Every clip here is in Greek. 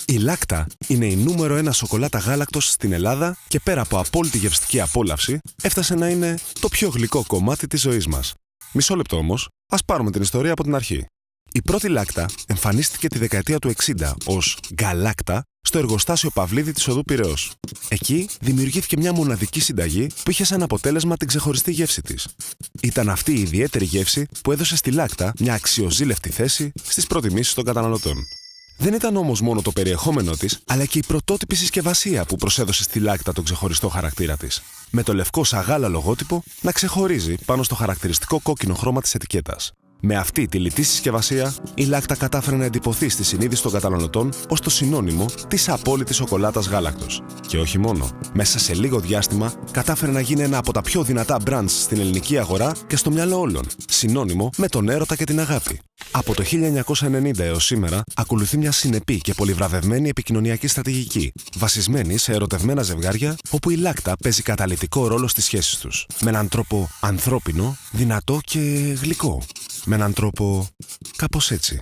Η Λάκτα είναι η νούμερο 1 σοκολάτα γάλακτος στην Ελλάδα και πέρα από απόλυτη γευστική απόλαυση, έφτασε να είναι το πιο γλυκό κομμάτι της ζωής μας. Μισό λεπτό όμως, ας πάρουμε την ιστορία από την αρχή. Η πρώτη Λάκτα εμφανίστηκε τη δεκαετία του 60 ως Γκαλάκτα στο εργοστάσιο Παυλίδη της οδού Πειραιώς. Εκεί δημιουργήθηκε μια μοναδική συνταγή που είχε σαν αποτέλεσμα την ξεχωριστή γεύση της. Ήταν αυτή η ιδιαίτερη γεύση που έδωσε στη Λάκτα μια αξιοζήλευτη θέση στις προτιμήσεις των καταναλωτών. Δεν ήταν όμως μόνο το περιεχόμενό της, αλλά και η πρωτότυπη συσκευασία που προσέδωσε στη Λάκτα τον ξεχωριστό χαρακτήρα της. Με το λευκό σαγάλα λογότυπο να ξεχωρίζει πάνω στο χαρακτηριστικό κόκκινο χρώμα της ετικέτας. Με αυτή τη λιτή συσκευασία, η Λάκτα κατάφερε να εντυπωθεί στη συνείδηση των καταναλωτών ως το συνώνυμο της απόλυτης σοκολάτας γάλακτος. Και όχι μόνο. Μέσα σε λίγο διάστημα κατάφερε να γίνει ένα από τα πιο δυνατά brands στην ελληνική αγορά και στο μυαλό όλων. Συνώνυμο με τον έρωτα και την αγάπη. Από το 1990 έως σήμερα ακολουθεί μια συνεπή και πολυβραβευμένη επικοινωνιακή στρατηγική, βασισμένη σε ερωτευμένα ζευγάρια, όπου η Λάκτα παίζει καταλυτικό ρόλο στις σχέσεις τους. Με έναν τρόπο ανθρώπινο, δυνατό και γλυκό. Με έναν τρόπο κάπως έτσι.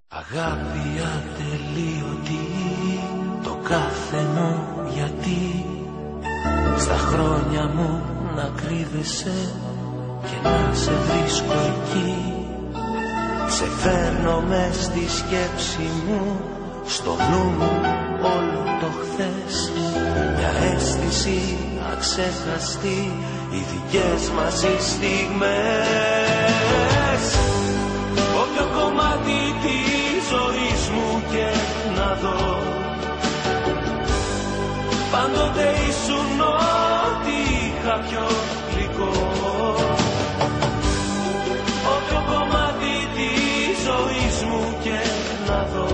Αγάπη ατελείωτη, το κάθενο γιατί στα χρόνια μου να κρύβεσαι και να σε βρίσκω εκεί. Σε φέρνω μες στη σκέψη μου, στο νου μου όλο το χθες. Μια αίσθηση αξέχαστη, οι δικές μας οι στιγμές. Όποιο κομμάτι της ζωής μου και να δω, πάντοτε ήσουν ό,τι είχα πιο γλυκό. Όποιο κομμάτι της ζωής μου και να δω,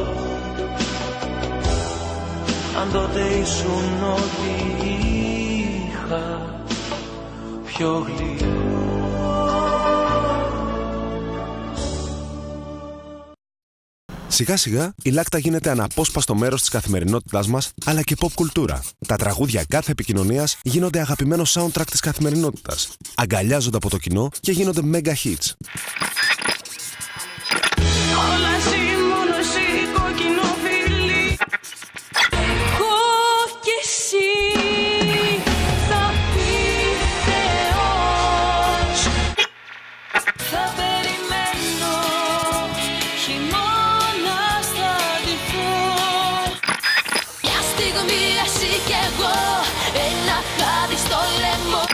πάντοτε ήσουν ό,τι είχα πιο γλυκό. Σιγά σιγά η Λάκτα γίνεται αναπόσπαστο μέρος της καθημερινότητάς μας, αλλά και pop κουλτούρα. Τα τραγούδια κάθε επικοινωνίας γίνονται αγαπημένο soundtrack της καθημερινότητας. Αγκαλιάζονται από το κοινό και γίνονται mega hits. Όλα εσύ, μόνο εσύ, κόκκινο φίλι. Εγώ κι εσύ θα πει Θεός. Θα περιμένω χειμώνας θα ντυθώ. Μια στιγμή εσύ κι εγώ, ένα χάδι στο λαιμό.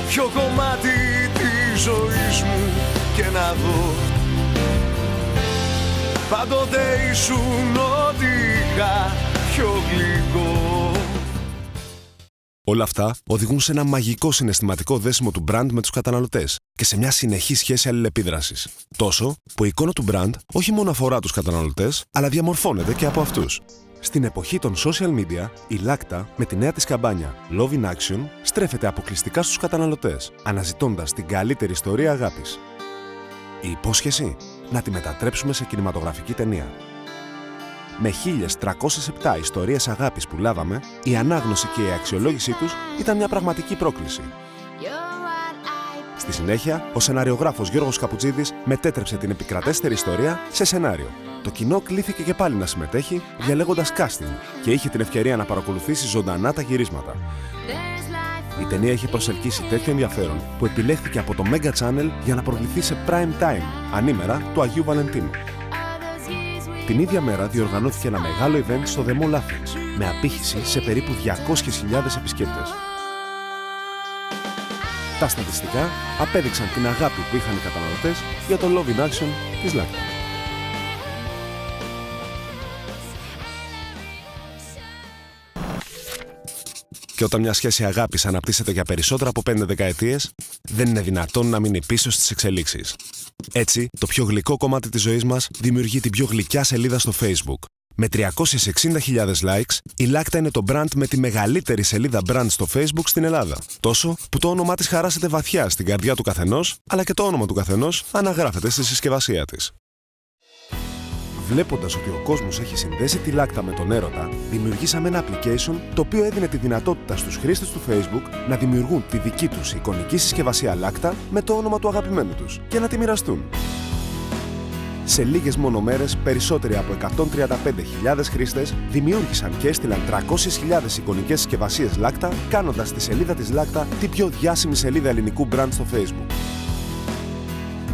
Ποιο κομμάτι της ζωής μου και να δω, πάντοτε ήσουν ό,τι είχα πιο γλυκό. Όλα αυτά οδηγούν σε ένα μαγικό συναισθηματικό δέσιμο του brand με τους καταναλωτές και σε μια συνεχή σχέση αλληλεπίδρασης. Τόσο που η εικόνα του brand όχι μόνο αφορά τους καταναλωτές, αλλά διαμορφώνεται και από αυτούς. Στην εποχή των social media, η Λάκτα με τη νέα της καμπάνια Love in Action στρέφεται αποκλειστικά στους καταναλωτές, αναζητώντας την καλύτερη ιστορία αγάπης. Η υπόσχεση να τη μετατρέψουμε σε κινηματογραφική ταινία. Με 1.307 ιστορίες αγάπης που λάβαμε, η ανάγνωση και η αξιολόγησή τους ήταν μια πραγματική πρόκληση. Στη συνέχεια, ο σεναριογράφος Γιώργος Καπουτζίδης μετέτρεψε την επικρατέστερη ιστορία σε σενάριο. Το κοινό κλήθηκε και πάλι να συμμετέχει, διαλέγοντας casting και είχε την ευκαιρία να παρακολουθήσει ζωντανά τα γυρίσματα. Η ταινία είχε προσελκύσει τέτοιο ενδιαφέρον που επιλέχθηκε από το Mega Channel για να προβληθεί σε prime time, ανήμερα του Αγίου Βαλεντίνου. Την ίδια μέρα διοργανώθηκε ένα μεγάλο event στο The Mall Athens, με απήχηση σε περίπου 200.000 επισκέπτες. Τα στατιστικά απέδειξαν την αγάπη που είχαν οι καταναλωτές για το Love in Action της Λάκτα. Και όταν μια σχέση αγάπης αναπτύσσεται για περισσότερα από 5 δεκαετίες, δεν είναι δυνατόν να μείνει πίσω στις εξελίξεις. Έτσι, το πιο γλυκό κομμάτι της ζωής μας δημιουργεί την πιο γλυκιά σελίδα στο Facebook. Με 360.000 likes, η Λάκτα είναι το brand με τη μεγαλύτερη σελίδα brand στο Facebook στην Ελλάδα. Τόσο που το όνομά της χαράσεται βαθιά στην καρδιά του καθενός, αλλά και το όνομα του καθενός αναγράφεται στη συσκευασία της. Βλέποντας ότι ο κόσμος έχει συνδέσει τη λάκτα με τον έρωτα, δημιουργήσαμε ένα application το οποίο έδινε τη δυνατότητα στους χρήστες του Facebook να δημιουργούν τη δική τους εικονική συσκευασία λάκτα με το όνομα του αγαπημένου τους και να τη μοιραστούν. Σε λίγες μόνο μέρες, περισσότεροι από 135.000 χρήστες δημιούργησαν και έστειλαν 300.000 εικονικές συσκευασίες λάκτα, κάνοντας τη σελίδα της λάκτα την πιο διάσημη σελίδα ελληνικού brand στο Facebook.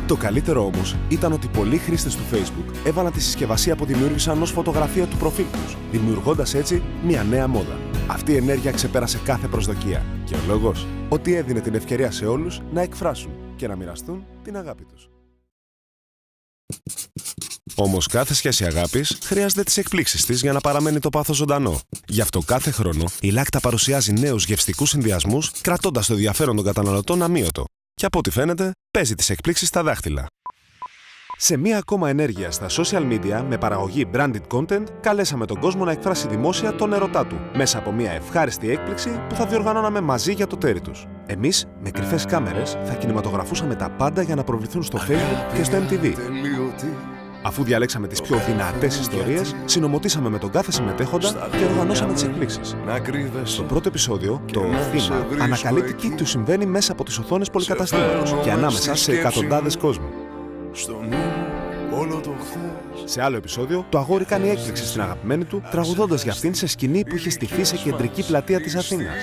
Το καλύτερο όμως ήταν ότι πολλοί χρήστες του Facebook έβαλαν τη συσκευασία που δημιούργησαν ως φωτογραφία του προφίλ τους, δημιουργώντας έτσι μια νέα μόδα. Αυτή η ενέργεια ξεπέρασε κάθε προσδοκία και ο λόγος ότι έδινε την ευκαιρία σε όλους να εκφράσουν και να μοιραστούν την αγάπη τους. Όμως κάθε σχέση αγάπης χρειάζεται τις εκπλήξεις της για να παραμένει το πάθος ζωντανό. Γι' αυτό κάθε χρόνο η Λάκτα παρουσιάζει νέους γευστικούς συνδυασμούς, κρατώντας το ενδιαφέρον των καταναλωτών αμύωτο. Και από ό,τι φαίνεται, παίζει τις εκπλήξεις στα δάχτυλα. Σε μία ακόμα ενέργεια στα social media με παραγωγή branded content, καλέσαμε τον κόσμο να εκφράσει δημόσια τον ερωτά του, μέσα από μία ευχάριστη έκπληξη που θα διοργανώναμε μαζί για το τέρι τους. Εμείς, με κρυφές κάμερες, θα κινηματογραφούσαμε τα πάντα για να προβληθούν στο Facebook και στο MTV. Αφού διαλέξαμε τις πιο δυνατές ιστορίες, συνομωτήσαμε με τον κάθε συμμετέχοντα και οργανώσαμε τις εκπλήξεις. Στο πρώτο επεισόδιο, το θύμα ανακαλύπτει τι του συμβαίνει μέσα από τις οθόνες πολυκαταστήματος και ανάμεσα σε εκατοντάδες κόσμου. Σε άλλο επεισόδιο, το αγόρι κάνει έκπληξη στην αγαπημένη του, τραγουδώντας για αυτήν σε σκηνή που είχε στηθεί σε κεντρική πλατεία της Αθήνας.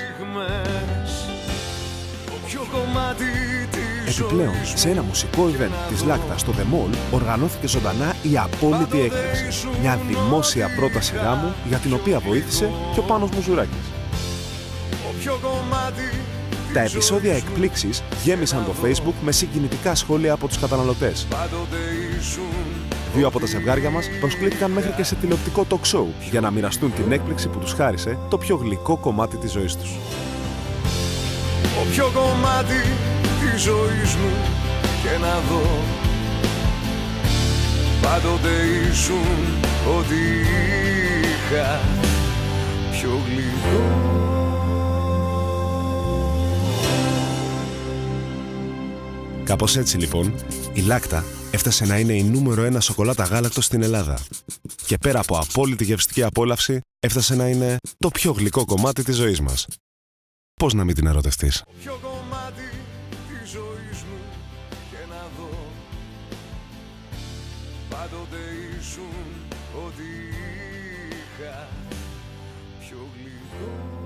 Επιπλέον, σε ένα μουσικό event της Λάκτα στο The Mall, οργανώθηκε ζωντανά η απόλυτη έκπληξη. Μια δημόσια πρόταση γάμου για την οποία βοήθησε και ο Πάνος Μουζουράκης. Τα επεισόδια εκπλήξεις γέμισαν το Facebook με συγκινητικά σχόλια από τους καταναλωτές. Δύο από τα ζευγάρια μας προσκλήθηκαν μέχρι και σε τηλεοπτικό talk show για να μοιραστούν την έκπληξη που τους χάρισε το πιο γλυκό κομμάτι της ζωής τους. Όποιο κομμάτι της ζωής μου και να δω, πάντοτε ήσουν ό,τι είχα πιο γλυκό. Κάπως έτσι λοιπόν, η Λάκτα έφτασε να είναι η νούμερο 1 σοκολάτα γάλακτος στην Ελλάδα. Και πέρα από απόλυτη γευστική απόλαυση, έφτασε να είναι το πιο γλυκό κομμάτι της ζωής μας. Πώς να μην την ερωτευτείς? Ποιο κομμάτι της ζωής μου και να δω, πάντοτε ήσουν ό,τι είχα πιο γλυκό.